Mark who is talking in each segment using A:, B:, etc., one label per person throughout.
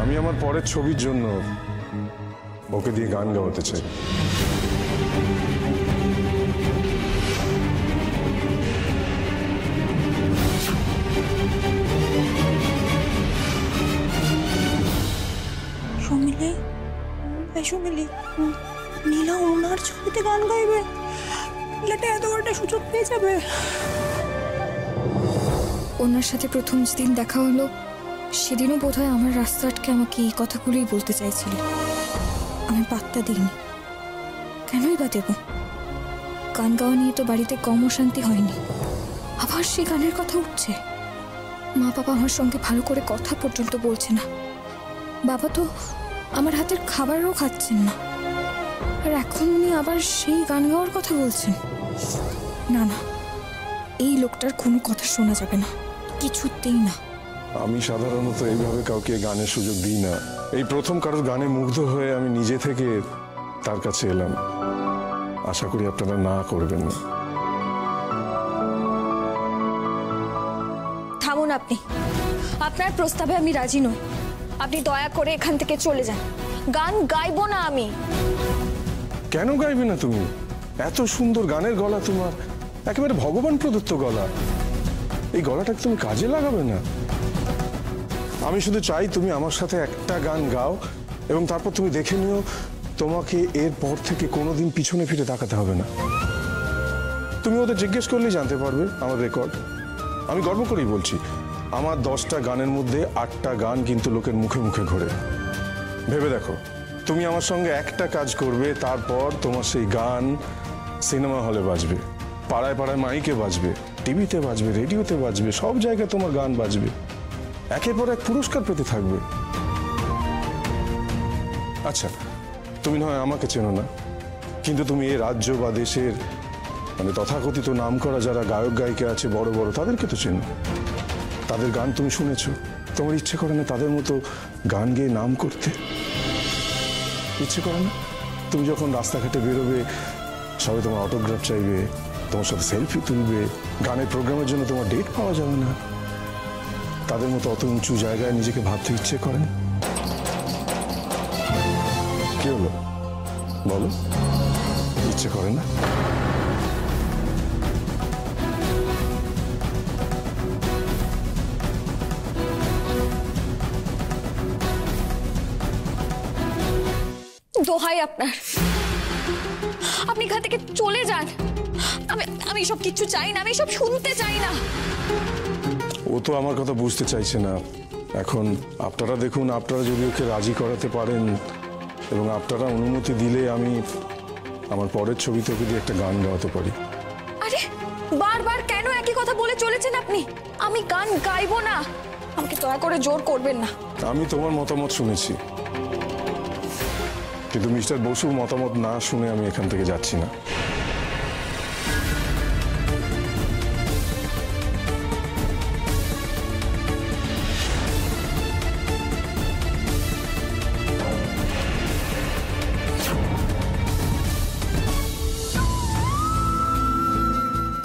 A: আমি আমার পরের ছবির জন্য ওকে দিয়ে গান গাওয়াতে চাই।
B: সুমিলি, নীলা ওনার ছবিতে গান গাইবে? নীলাটা এত বড় একটা সুযোগ পেয়ে যাবে।
C: ওনার সাথে প্রথম যেদিন দেখা হলো সেদিনও বোধহয় আমার রাস্তা আটকে আমাকে এই কথাগুলোই বলতে চাইছিল। আমি পাত্তা দিইনি। কেনই বা দেব? গান গাওয়া নিয়ে তো বাড়িতে কম অশান্তি হয়নি, আবার সে গানের কথা উঠছে। মা বাবা আমার সঙ্গে ভালো করে কথা পর্যন্ত বলছে না। বাবা তো আমার হাতের খাবারও খাচ্ছেন না, আর এখন উনি আবার সেই গান গাওয়ার কথা বলছেন। না না, এই লোকটার কোনো কথা শোনা যাবে না, কিছুতেই না।
A: আমি সাধারণত এইভাবে কাউকে গানের সুযোগ দিই না। এই প্রথম কারোর গানে মুগ্ধ হয়ে আমি নিজে থেকে তার কাছে এলাম। আশা করি আপনারা না করবেন না।
C: থামুন আপনি, আপনার প্রস্তাবে আমি রাজি নই। আপনি দয়া করে এখান থেকে চলে যান। গান গাইবো না আমি।
A: কেন গাইবে না তুমি? এত সুন্দর গানের গলা তোমার, একেবারে ভগবান প্রদত্ত গলা। এই গলাটাকে তুমি কাজে লাগাবে না? আমি শুধু চাই তুমি আমার সাথে একটা গান গাও এবং তারপর তুমি দেখে নিও তোমাকে এরপর থেকে কোনোদিন পিছনে ফিরে তাকাতে হবে না। তুমি ওদের জিজ্ঞেস করলেই জানতে পারবে আমার রেকর্ড। আমি গর্ব করেই বলছি, আমার 10টা গানের মধ্যে 8টা গান কিন্তু লোকের মুখে মুখে ঘোরে। ভেবে দেখো, তুমি আমার সঙ্গে একটা কাজ করবে, তারপর তোমার সেই গান সিনেমা হলে বাজবে, পাড়ায় পাড়ায় মাইকে বাজবে, টিভিতে বাজবে, রেডিওতে বাজবে, সব জায়গায় তোমার গান বাজবে। একের পর এক পুরস্কার পেতে থাকবে। আচ্ছা, তুমি নয় আমাকে চেনো না, কিন্তু তুমি এই রাজ্য বা দেশের তথাকথিত নামকরা যারা গায়ক গায়িকা আছে বড় বড়, তাদেরকে তো চেনো। তাদের গান তুমি শুনেছো। তোমার ইচ্ছে করে না তাদের মতো গান গেয়ে নাম করতে? ইচ্ছে করে না? তুমি যখন রাস্তাঘাটে বেরোবে, সবাই তোমার অটোগ্রাফ চাইবে, তোমার সাথে সেলফি তুলবে, গানের প্রোগ্রামের জন্য তোমার ডেট পাওয়া যাবে না। তাদের মতো অত উঁচু জায়গায় নিজেকে ভাবতে ইচ্ছে করে না? কি হলো বলো, ইচ্ছে করে না?
C: দোহাই আপনার, আপনি এখান থেকে চলে যান। আমি সব কিছু চাই না, আমি সব শুনতে চাই না।
A: ও তো আমার কথা বুঝতে চাইছে না। এখন আপনারা দেখুন, আপনারা যদি ওকে রাজি করাতে পারেন এবং আপনারা অনুমতি দিলে আমি আমার পরের ছবিতে ওকে দিয়ে একটা গান গাওয়াতে পারি।
C: আরে বারবার কেন একই কথা বলে চলেছেন আপনি? আমি গান গাইবো না, আমাকে দয়া করে জোর করবেন না।
A: আমি তোমার মতামত শুনেছি, কিন্তু মিস্টার বসুর মতামত না শুনে আমি এখান থেকে যাচ্ছি না।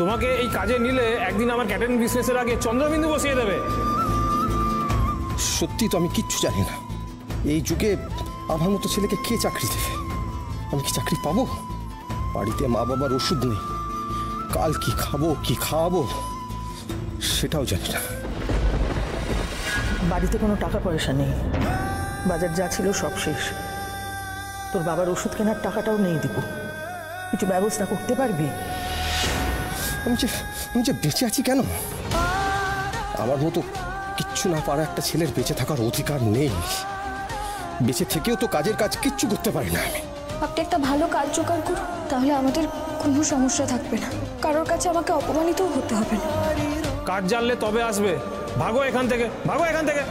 D: তোমাকে এই কাজে নিলে একদিন আমার ক্যাটারিং বিজনেসের আগে চন্দ্রবিন্দু বসিয়ে দেবে।
E: সত্যি তো আমি কিচ্ছু জানি না। এই যুগে আমার মতো ছেলেকে কে চাকরি দেবে? আমি কি চাকরি পাবো? বাড়িতে মা বাবার ওষুধ নেই, কাল কি খাবো কি খাওয়াবো সেটাও জানি না।
B: বাড়িতে কোনো টাকা পয়সা নেই, বাজার যা ছিল সব শেষ। তোর বাবার ওষুধ কেনার টাকাটাও নেই দিব, কিছু ব্যবস্থা করতে পারবি?
E: আমি যে বেঁচে আছি কেন? আমার মতো কিচ্ছু না পারা একটা ছেলের বেঁচে থাকার অধিকার নেই। বেঁচে থেকেও তো কাজের কাজ কিচ্ছু করতে পারি না আমি।
C: আপনি একটা ভালো কাজ জোগাড় করুন, তাহলে আমাদের কোনো সমস্যা থাকবে না, কারোর কাছে আমাকে অপমানিতও হতে হবে না।
D: কাজ জানলে তবে আসবে। ভাগো এখান থেকে, ভাগো এখান থেকে।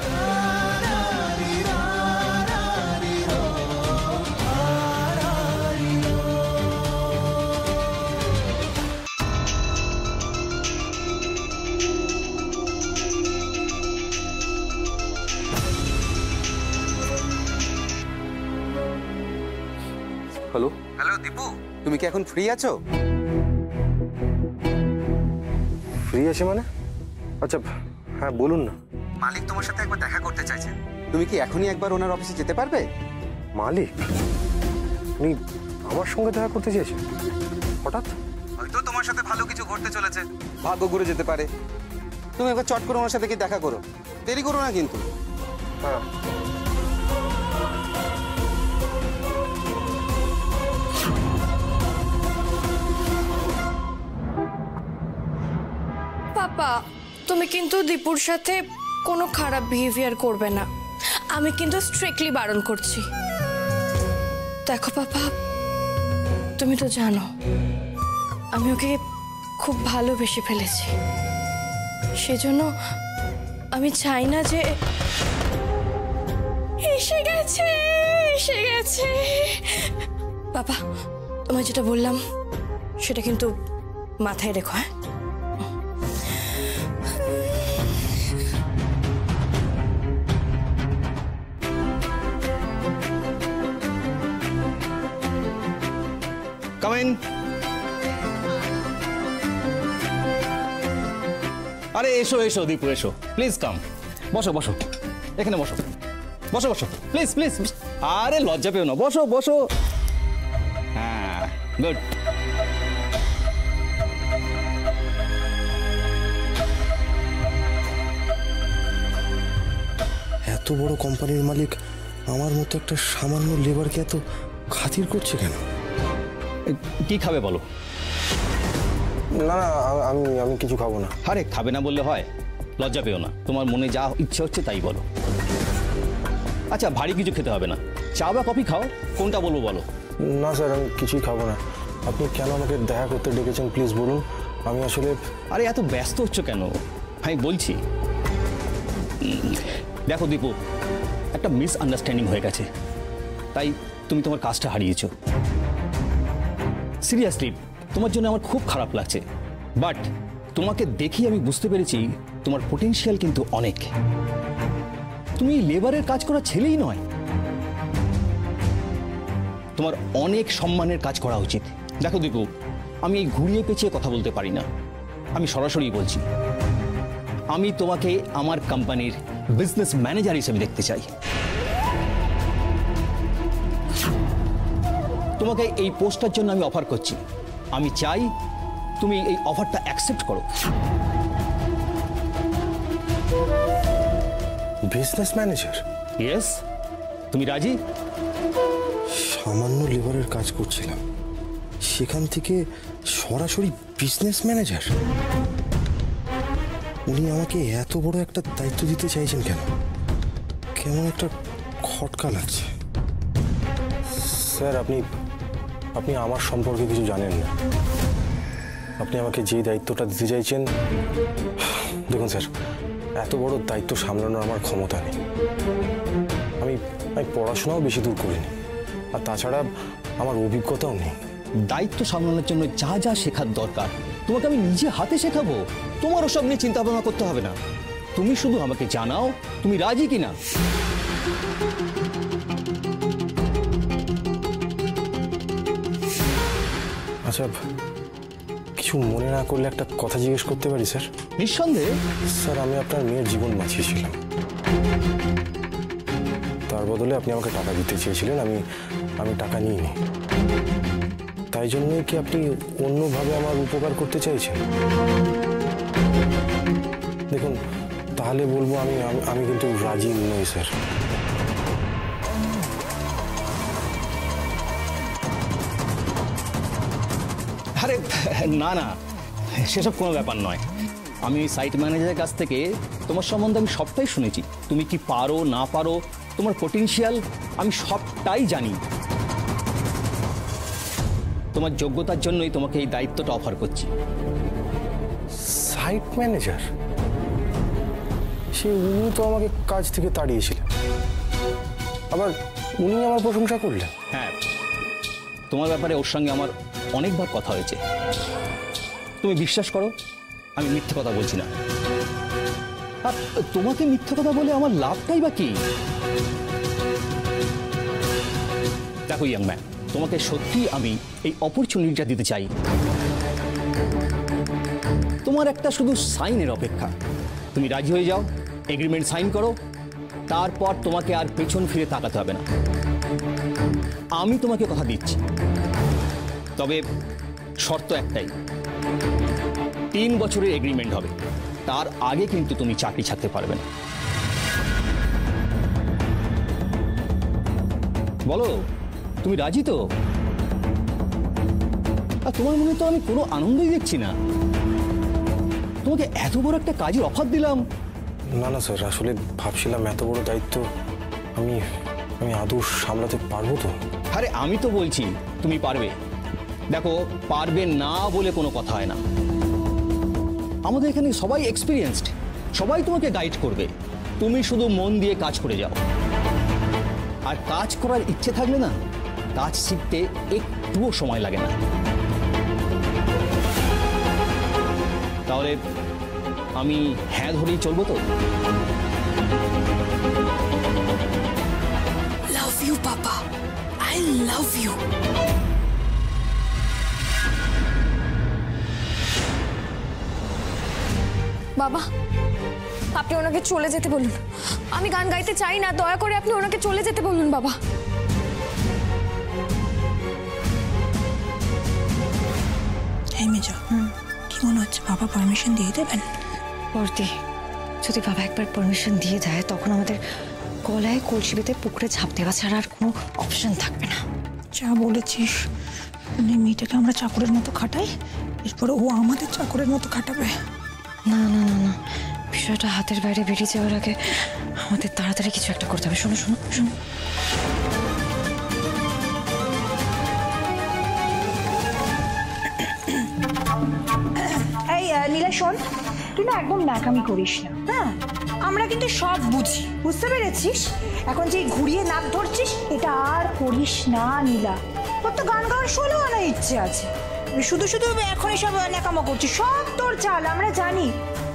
F: হ্যালো হ্যালো দীপু, তুমি কি এখন ফ্রি আছো?
E: ফ্রি আছে মানে? আচ্ছা হ্যাঁ বলুন না।
F: মালিক তোমার সাথে একবার দেখা করতে চাইছেন। তুমি কি এখনই একবার ওনার অফিসে যেতে পারবে?
E: মালিক উনি আমার সঙ্গে দেখা করতে চেয়েছেন হঠাৎ?
F: হয়তো তোমার সাথে ভালো কিছু ঘটতে চলেছে, ভাগ্য ঘুরে যেতে পারে। তুমি একবার চট করে ওনার সাথে কি দেখা করো, দেরি করো না কিন্তু।
E: হ্যাঁ।
G: পাপা, তুমি কিন্তু দীপুর সাথে কোনো খারাপ বিহেভিয়ার করবে না, আমি কিন্তু স্ট্রিক্টলি বারণ করছি। দেখো পাপা, তুমি তো জানো আমি ওকে খুব ভালোবেসে ফেলেছি, সেজন্য আমি চাই না যে এসে গেছে এসে গেছে। পাপা, তোমায় যেটা বললাম সেটা কিন্তু মাথায় রেখো। হ্যাঁ,
H: কাম ইন। আরে এসো এসো দীপু, এসো প্লিজ কাম। বসো বসো, এখানে বসো বসো বসো প্লিজ প্লিজ। আরে লজ্জা পেও না, বসো বসো। হ্যাঁ, গুড।
E: এত বড় কোম্পানির মালিক আমার মতো একটা সামান্য লেবারকে এত খাতির করছে কেন?
H: কি খাবে বলো?
E: না না, আমি কিছু খাবো না।
H: আরে খাবে না বললে হয়? লজ্জা পেও না, তোমার মনে যা ইচ্ছে হচ্ছে তাই বলো। আচ্ছা, ভারী কিছু খেতে হবে না, চা বা কফি খাও, কোনটা বলবো বলো?
E: না স্যার, আমি কিছুই খাবো না। আপনি কেন আমাকে দেখা করতে ডেকেছেন প্লিজ বলুন। আমি আসলে...
H: আরে এত ব্যস্ত হচ্ছ কেন, আমি বলছি। দেখো দীপু, একটা মিসআন্ডারস্ট্যান্ডিং হয়ে গেছে, তাই তুমি তোমার কাজটা হারিয়েছো। সিরিয়াসলি তোমার জন্য আমার খুব খারাপ লাগছে, বাট তোমাকে দেখি আমি বুঝতে পেরেছি তোমার পটেনশিয়াল কিন্তু অনেক। তুমি লেবারের কাজ করা ছেলেই নয়, তোমার অনেক সম্মানের কাজ করা উচিত। দেখো দীপু, আমি এই ঘুরিয়ে পেঁচিয়ে কথা বলতে পারি না, আমি সরাসরি বলছি, আমি তোমাকে আমার কোম্পানির বিজনেস ম্যানেজার হিসেবে দেখতে চাই। তোমাকে এই পোস্টটার জন্য আমি অফার করছি, আমি চাই তুমি এই অফারটা অ্যাকসেপ্ট করো।
E: Business manager?
H: ইয়েস, তুমি রাজি?
E: সামান্য লেবারের কাজ করছিলাম, সেখান থেকে সরাসরি বিজনেস ম্যানেজার? উনি আমাকে এত বড় একটা দায়িত্ব দিতে চাইছেন কেন? কেমন একটা খটকা লাগছে। স্যার, আপনি আমার সম্পর্কে কিছু জানেন না। আপনি আমাকে যে দায়িত্বটা দিতে চাইছেন, দেখুন স্যার, এত বড় দায়িত্ব সামলানোর আমার ক্ষমতা নেই। আমি পড়াশোনাও বেশি দূর করিনি, আর তাছাড়া আমার অভিজ্ঞতাও নেই।
H: দায়িত্ব সামলানোর জন্য যা যা শেখার দরকার তোমাকে আমি নিজে হাতে শেখাবো, তোমার ওসব নিয়ে চিন্তা ভাবনা করতে হবে না। তুমি শুধু আমাকে জানাও তুমি রাজি কিনা।
E: আচ্ছা, কিছু মনে না করলে একটা কথা জিজ্ঞেস করতে পারি স্যার?
H: নিঃসন্দেহে।
E: স্যার, আমি আপনার মেয়ের জীবন বাঁচিয়েছিলাম, তার বদলে আপনি আমাকে টাকা দিতে চেয়েছিলেন, আমি টাকা নিইনি। তাই জন্যই কি আপনি অন্যভাবে আমার উপকার করতে চাইছেন? দেখুন, তাহলে বলবো আমি কিন্তু রাজি নই স্যার।
H: আরে না না, সেসব কোনো ব্যাপার নয়। আমি ওই সাইট ম্যানেজারের কাছ থেকে তোমার সম্বন্ধে আমি সবটাই শুনেছি, তুমি কি পারো না পারো, তোমার পটেনশিয়াল আমি সবটাই জানি। তোমার যোগ্যতার জন্যই তোমাকে এই দায়িত্বটা অফার করছি।
E: Site manager? উনি তো আমাকে কাজ থেকে তাড়িয়েছিলেন, আবার উনি আমার প্রশংসা করলেন।
H: হ্যাঁ, তোমার ব্যাপারে ওর সঙ্গে আমার অনেকবার কথা হয়েছে, তুমি বিশ্বাস করো আমি মিথ্যে কথা বলছি না। আর তোমাকে মিথ্যে কথা বলে আমার লাভটাই বা কি? দেখো ইয়াং ম্যান, তোমাকে সত্যি আমি এই অপরচুনিটিটা দিতে চাই। তোমার একটা শুধু সাইনের অপেক্ষা, তুমি রাজি হয়ে যাও, এগ্রিমেন্ট সাইন করো, তারপর তোমাকে আর পেছন ফিরে তাকাতে হবে না। আমি তোমাকে কথা দিচ্ছি, তবে শর্ত একটাই, 3 বছরের এগ্রিমেন্ট হবে, তার আগে কিন্তু তুমি চাকরি ছাড়তে পারবে না। বলো, তুমি রাজি তো? আর তোমার মনে তো আমি কোনো আনন্দই দেখছি না। তোমাকে এত বড় একটা কাজের অফার দিলাম।
E: না না স্যার, আসলে ভাবছিলাম এত বড় দায়িত্ব আমি আমি আদৌ সামলাতে পারবো তো?
H: আরে আমি তো বলছি তুমি পারবে। দেখো, পারবে না বলে কোনো কথা হয় না। আমাদের এখানে সবাই এক্সপিরিয়েন্সড, সবাই তোমাকে গাইড করবে। তুমি শুধু মন দিয়ে কাজ করে যাও। আর কাজ করার ইচ্ছে থাকলে না, কাজ শিখতে একটুও সময় লাগে না। তাহলে আমি হ্যাঁ ধরেই চলবো তো?
C: Love you papa, I love you. বাবা, আপনি ওনাকে চলে যেতে বলুন। আমি গান গাইতে চাই না, দয়া করে আপনি ওনাকে চলে যেতে বলুন বাবা।
I: এই মেজো, কি মনে হচ্ছে বাবা পারমিশন দিয়ে দেবেন?
J: বর্দি, যদি বাবা একবার পারমিশন দিয়ে দেয় তখন আমাদের গলায় কলসি বেঁধে পুকুরে ঝাঁপ দেওয়া ছাড়া আর কোনো অপশন থাকবে না।
I: যা বলেছিস, মানে মেয়েটাকে আমরা চাকরের মতো খাটাই, এরপরে ও আমাদের চাকরের মতো খাটাবে।
J: না না না না, বিষয়টা হাতের বাইরে বেরিয়ে যাওয়ার আগে আমাদের তাড়াতাড়ি কিছু একটা করতে হবে। শোনো শোনো শোনো,
I: এই নীলা শোন, তুই না একদম ন্যাকামি করিস না, হ্যাঁ? আমরা কিন্তু সব বুঝি, বুঝতে পেরেছিস? এখন যে ঘুরিয়ে নাক ধরছিস এটা আর করিস না নীলা। তোর তো গান গাওয়ার শোনেও না ইচ্ছে আছে, শুধু শুধু এখন এসব ন্যাকামো করছিস। সব তোর চাল আমরা জানি।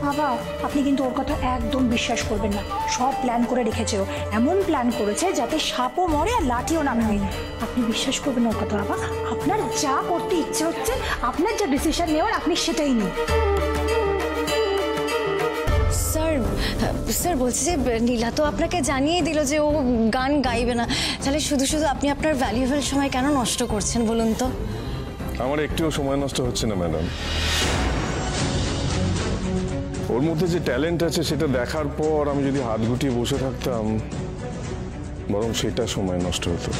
I: বাবা, আপনি কিন্তু ওর কথা একদম বিশ্বাস করবেন না। সব প্ল্যান করে রেখেছে ও, এমন প্ল্যান করেছে যাতে সাপও মরে আর লাঠিও নামে। আপনি বিশ্বাস করবেন ওর কথা বাবা। আপনার যা করতে ইচ্ছে হচ্ছে, আপনার যা ডিসিশন নেওয়ার আপনি সেটাই নিন।
J: স্যার স্যার বলছি যে নীলা তো আপনাকে জানিয়ে দিল যে ও গান গাইবে না, তাহলে শুধু শুধু আপনি আপনার ভ্যালুয়েবল সময় কেন নষ্ট করছেন বলুন তো?
A: আমার একটুও সময় নষ্ট হচ্ছে না ম্যাডাম। ওর মধ্যে যে ট্যালেন্ট আছে সেটা দেখার পর আমি যদি হাত গুটিয়ে বসে থাকতাম, বরং সেটা সময় নষ্ট হতো।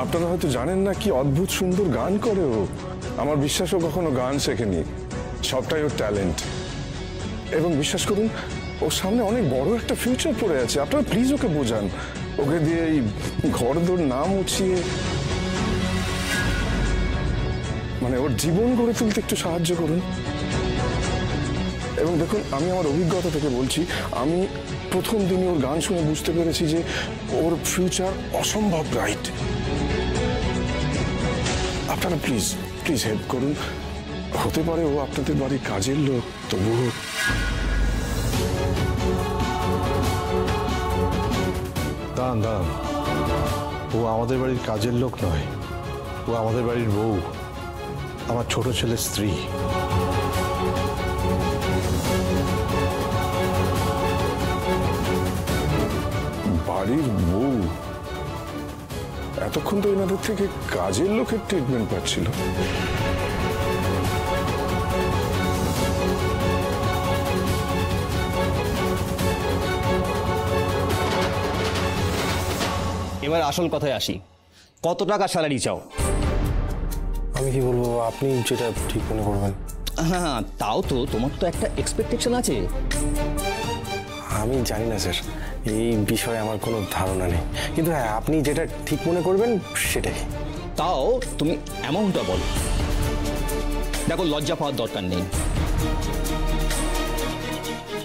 A: আপনারা হয়তো জানেন না কি অদ্ভুত সুন্দর গান করে ও। আমার বিশ্বাসও কখনো গান শেখেনি, সবটাই ওর ট্যালেন্ট। এবং বিশ্বাস করুন, ওর সামনে অনেক বড় একটা ফিউচার পড়ে আছে। আপনারা প্লিজ ওকে বোঝান, ওকে দিয়ে এই ঘরদোর না মুছিয়ে মানে ওর জীবন গড়ে তুলতে একটু সাহায্য করুন। এবং দেখুন, আমি আমার অভিজ্ঞতা থেকে বলছি, আমি প্রথম দিনই ওর গান শুনে বুঝতে পেরেছি যে ওর ফিউচার অসম্ভব ব্রাইট। আপনারা প্লিজ প্লিজ হেল্প করুন। হতে পারে ও আপনাদের বাড়ির কাজের লোক, তবুও
K: দাঁড়ান দাঁড়ান, ও আমাদের বাড়ির কাজের লোক নয়, ও আমাদের বাড়ির বউ, আমার ছোট ছেলের স্ত্রী।
A: বাড়ির বউ? এতক্ষণ তো এনাদের থেকে কাজের লোকের ট্রিটমেন্ট পাচ্ছিল।
H: এবার আসল কথায় আসি, কত টাকা স্যালারি চাও?
E: আমি কি বলবো, আপনি যেটা ঠিক মনে করবেন।
H: হ্যাঁ, তাও তো তোমার তো একটা এক্সপেকটেশন আছে।
E: আমি জানি না স্যার, এই বিষয়ে আমার কোনো ধারণা নেই, কিন্তু হ্যাঁ, আপনি যেটা ঠিক মনে করবেন সেটাই।
H: তাও তুমি অ্যামাউন্টটা বলো। দেখো, লজ্জা পাওয়ার দরকার নেই,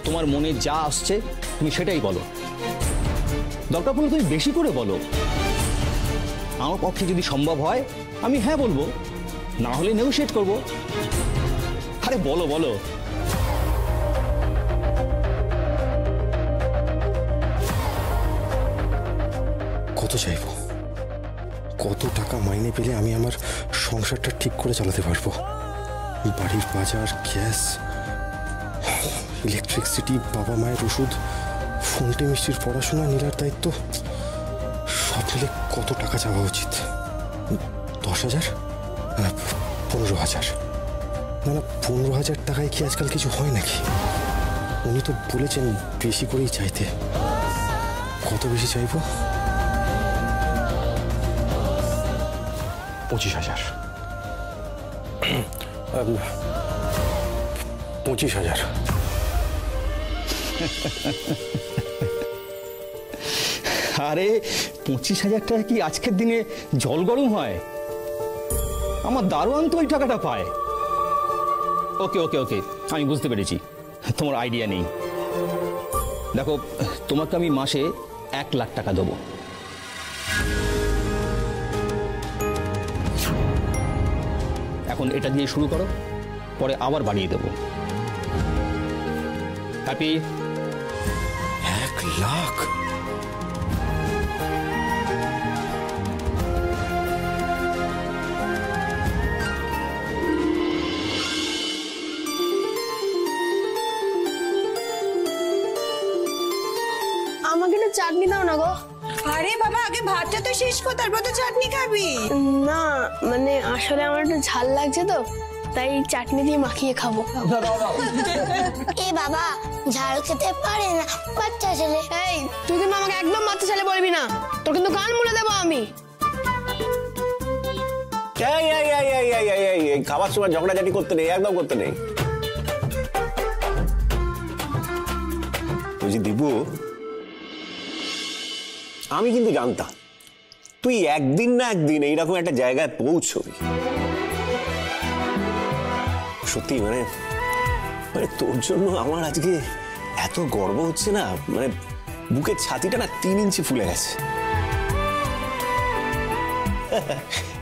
H: তোমার মনে যা আসছে তুমি সেটাই বলো। দরকার পড়লে তুমি বেশি করে বলো। আমার পক্ষে যদি সম্ভব হয় আমি হ্যাঁ বলবো, না হলে নেগোশিয়েট করবো। আরে বলো বলো।
E: কত চাইব? কত টাকা মাইনে পেলে আমি আমার সংসারটা ঠিক করে চালাতে পারবো? বাড়ির বাজার, গ্যাস, ইলেকট্রিসিটি, বাবা মায়ের ওষুধ, ফোনটে মিষ্টির পড়াশোনা, নীলার দায়িত্ব, সব মিলে কত টাকা চাওয়া উচিত? 10,000? 15,000? না না, 15,000 টাকায় কি আজকাল কিছু হয় নাকি? উনি তো বলেছেন বেশি করেই চাইতে। কত বেশি চাইব? 25,000। 25,000।
H: আরে 25,000 টাকা কি আজকের দিনে জল গরম হয়? আমার দারোয়ান তো ওই টাকাটা পায়। ওকে ওকে ওকে, আমি বুঝতে পেরেছি, তোমার আইডিয়া নেই। দেখো, তোমাকে আমি মাসে 1 লাখ টাকা দেবো। এখন এটা দিয়ে শুরু করো, পরে আবার বাড়িয়ে দেবো। হ্যাপি?
E: 1 লাখ?
L: আমাকে না চাটনি দাও না গো।
I: আরে বাবা, আগে ভাতটা তো শেষ কর, তারপর তো চাটনি খাবি।
L: না মানে আসলে আমার একটু ঝাল লাগছে তো, তাই চাটনি দিয়ে মাখিয়ে খাবো।
M: এ বাবা, ঝাল খেতে পারে না বাচ্চা ছেলে।
L: এই তুই কিন্তু আমাকে একদম বাচ্চা ছেলে বলবি না, তোর কিন্তু গান মুড়ে দেবো আমি।
N: খাবার সময় ঝগড়াঝাটি করতে নেই, একদম করতে নেই। বুঝি দিবু, আমি কিন্তু জানতাম তুই একদিন না একদিন এইরকম একটা জায়গায় পৌঁছবি। সত্যি মানে মানে তোর জন্য আমার আজকে এত গর্ব হচ্ছে না, মানে বুকের ছাতিটা না 3 ইঞ্চি ফুলে গেছে।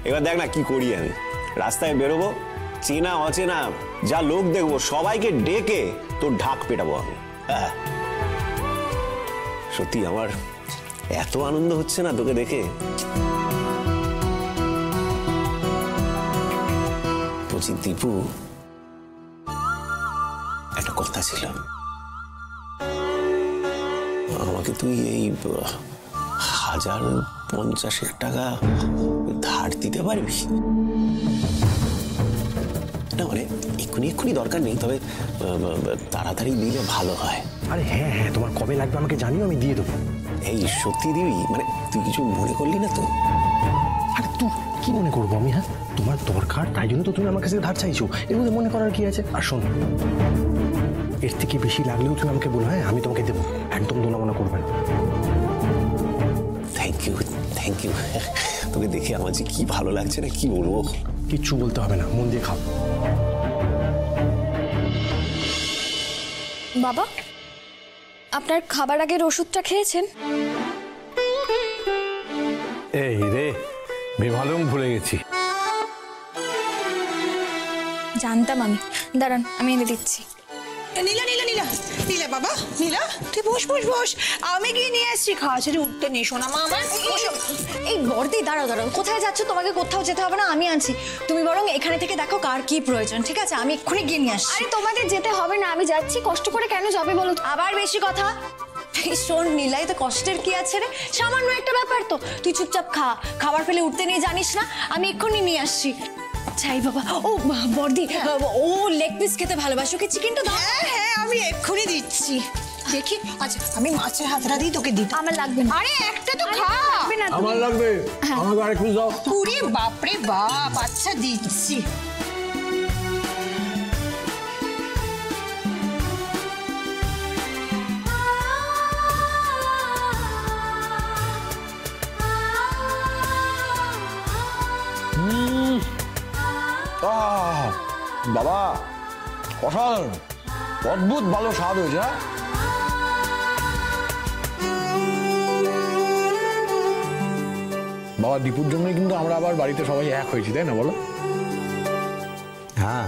N: এবার দেখ না কি করি আমি। রাস্তায় বেরোবো, চেনা অচেনা যা লোক দেখবো সবাইকে ডেকে তোর ঢাক পেটাবো আমি। হ্যাঁ, সত্যি আমার এত আনন্দ হচ্ছে না তোকে দেখে। বলছি দীপু, একটা কথা ছিল, আমাকে তুই এই 1,050 টাকা ধার দিতে পারবি? না মানে এক্ষুনি দরকার নেই, তবে তাড়াতাড়ি দিলে ভালো হয়।
E: আরে হ্যাঁ হ্যাঁ, তোমার কবে লাগবে আমাকে জানিও, আমি দিয়ে দেবো।
N: এই সত্যি দিবি? মানে তুই কিছু মনে করলি না তো?
E: আরে তুই কি মনে করবো আমি? হ্যাঁ, তোমার দরকার তাই জন্য তো তুমি আমার কাছে ধার চাইছো, এর মধ্যে মনে করার কি আছে? আর শোন, এর থেকে বেশি লাগলেও তুমি আমাকে বলো, হ্যাঁ আমি তোমাকে দেবো, একদম দোলামনা করবে না।
N: Thank you thank you. তোকে দেখে আমার যে কি ভালো লাগছে না, কি বলবো।
E: কিচ্ছু বলতে হবে না, মন দিয়ে খাও।
C: বাবা, আপনার খাবার আগের ওষুধটা খেয়েছেন?
K: এই রে, বেমালুম ভুলে গেছি।
C: জানতাম আমি, দাঁড়ান আমি এনে দিচ্ছি।
I: নীলা নীলা নীলা নীলা বাবা, নীলা তুই বস বস বস, আমি গিয়ে নিয়ে আসছি। খাওয়া ছেড়ে উঠতে নেই শোনা মা আমার।
J: এই বর্দি, দাঁড়াও দাঁড়াও, কোথায় যাচ্ছ? তোমাকে কোথাও যেতে হবে না, আমি আছি। তুমি বরং এখানে থেকে দেখো কার কি প্রয়োজন, ঠিক আছে? আমি এক্ষুনি গিয়ে নিয়ে আসছি।
C: আরে তোমাদের যেতে হবে না, আমি যাচ্ছি। কষ্ট করে কেন যাবে বলো?
J: আবার বেশি কথা। শোন নীলাই, তো কষ্টের কি আছে রে, সামান্য একটা ব্যাপার তো। তুই চুপচাপ খা, খাবার ফেলে উঠতে নেই জানিস না? আমি এক্ষুনি নিয়ে আসছি। চাই বাবা। ও বর্দি, ও লেগ পিস খেতে ভালোবাসো, ওকে চিকেনটা দাও।
I: হ্যাঁ হ্যাঁ, আমি এক্ষুনি দিচ্ছি। দেখি, আচ্ছা আমি মাছের হাতটা দিই, তোকে দিই।
C: আমার লাগবে না।
I: আরে একটা তো খা।
K: আমার লাগবে, আমাকে আরেকটু দাও।
I: পুরি বাপরে বাপ, আচ্ছা দিচ্ছি।
K: বাবা, অসাধারণ, অদ্ভুত ভালো স্বাদ হয়েছে। বাবা, দীপুর জন্যই কিন্তু আমরা আবার বাড়িতে সবাই এক হয়েছি, তাই না বলো? হ্যাঁ,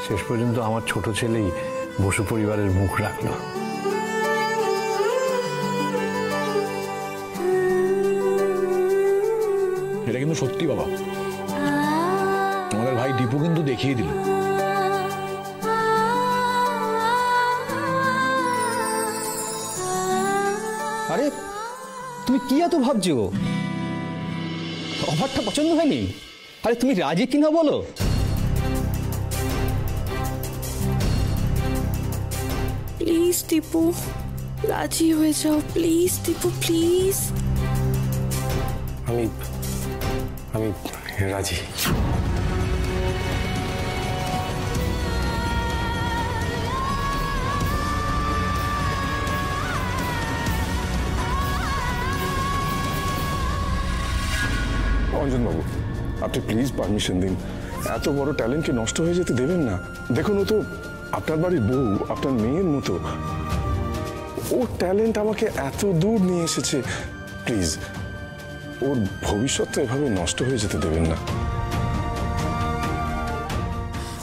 K: শেষ পর্যন্ত আমার ছোট ছেলেই বসু পরিবারের মুখ রাখলো। এটা কিন্তু সত্যি বাবা, আমাদের ভাই দীপু কিন্তু দেখিয়ে দিল।
H: আরে তুমি কি এত ভাবছো? অফারটা পছন্দ হয়নি? আরে তুমি রাজি কিনা বলো।
C: প্লিজ দীপু, রাজি হয়ে যাও প্লিজ দীপু, প্লিজ।
A: আমি রাজি। অঞ্জনবাবু, আপনি প্লিজ পারমিশন দিন। এত বড় ট্যালেন্টকে নষ্ট হয়ে যেতে দেবেন না। দেখুন, ও তো আপনার বাড়ির বউ, আপনার মেয়ের মতো। ও ট্যালেন্ট আমাকে এত দূর নিয়ে এসেছে। প্লিজ, ওর ভবিষ্যৎটা এভাবে নষ্ট হয়ে যেতে দেবেন না।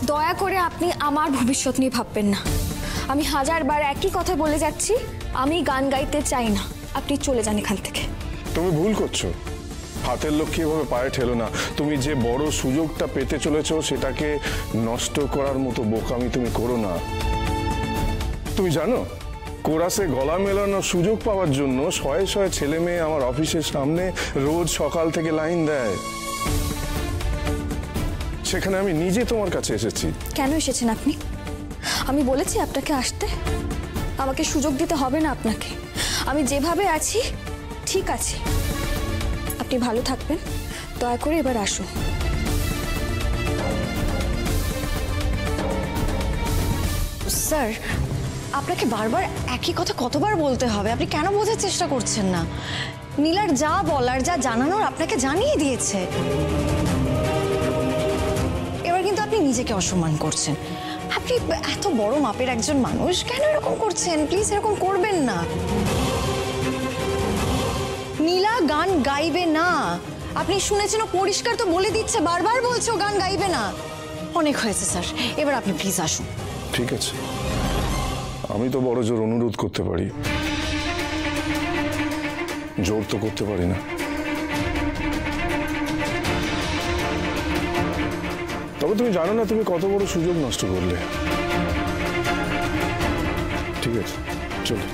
C: দয়া করে আপনি আমার ভবিষ্যৎ নিয়ে ভাববেন না। আমি 1000 বার একই কথা বলে যাচ্ছি, আমি গান গাইতে চাই না। আপনি চলে যান এখান থেকে।
A: তুমি ভুল করছো। হাতের লক্ষ্মী এভাবে পায়ে ঠেলো না। তুমি যে বড় সুযোগটা পেতে চলেছো সেটাকে নষ্ট করার মতো বোকামি তুমি করো না। তুমি জানো, কোরাসে গলা মেলানোর সুযোগ পাওয়ার জন্য শয়ে শয়ে ছেলে মেয়ে আমার অফিসের সামনে রোজ সকাল থেকে লাইন দেয়। সেখানে আমি নিজে তোমার কাছে এসেছি।
C: কেন এসেছেন আপনি? আমি বলেছি আপনাকে আসতে? আমাকে সুযোগ দিতে হবে না আপনাকে। আমি যেভাবে আছি ঠিক আছে। আপনি ভালো থাকবেন, দয়া করে এবার আসুন।
J: স্যার, আপনাকে বারবার একই কথা কতবার বলতে হবে? আপনি কেন বোঝার চেষ্টা করছেন না? নীলার যা বলার, যা জানানোর আপনাকে জানিয়ে দিয়েছে। এবার কিন্তু আপনি নিজেকে অসম্মান করছেন। আপনি এত বড় মাপের একজন মানুষ, কেন এরকম করছেন? প্লিজ এরকম করবেন না। নীলা গান গাইবে না। আপনি শুনেছেন, ও পরিষ্কার তো বলে দিচ্ছে, বারবার বলছে ও গান গাইবে না। অনেক হয়েছে স্যার, এবার আপনি প্লিজ আসুন।
A: ঠিক আছে, আমি তো বড় জোর অনুরোধ করতে পারি, জোর তো করতে পারি না। তবে তুমি জানো না তুমি কত বড় সুযোগ নষ্ট করলে। ঠিক আছে, চলো।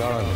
K: দাঁড়ান।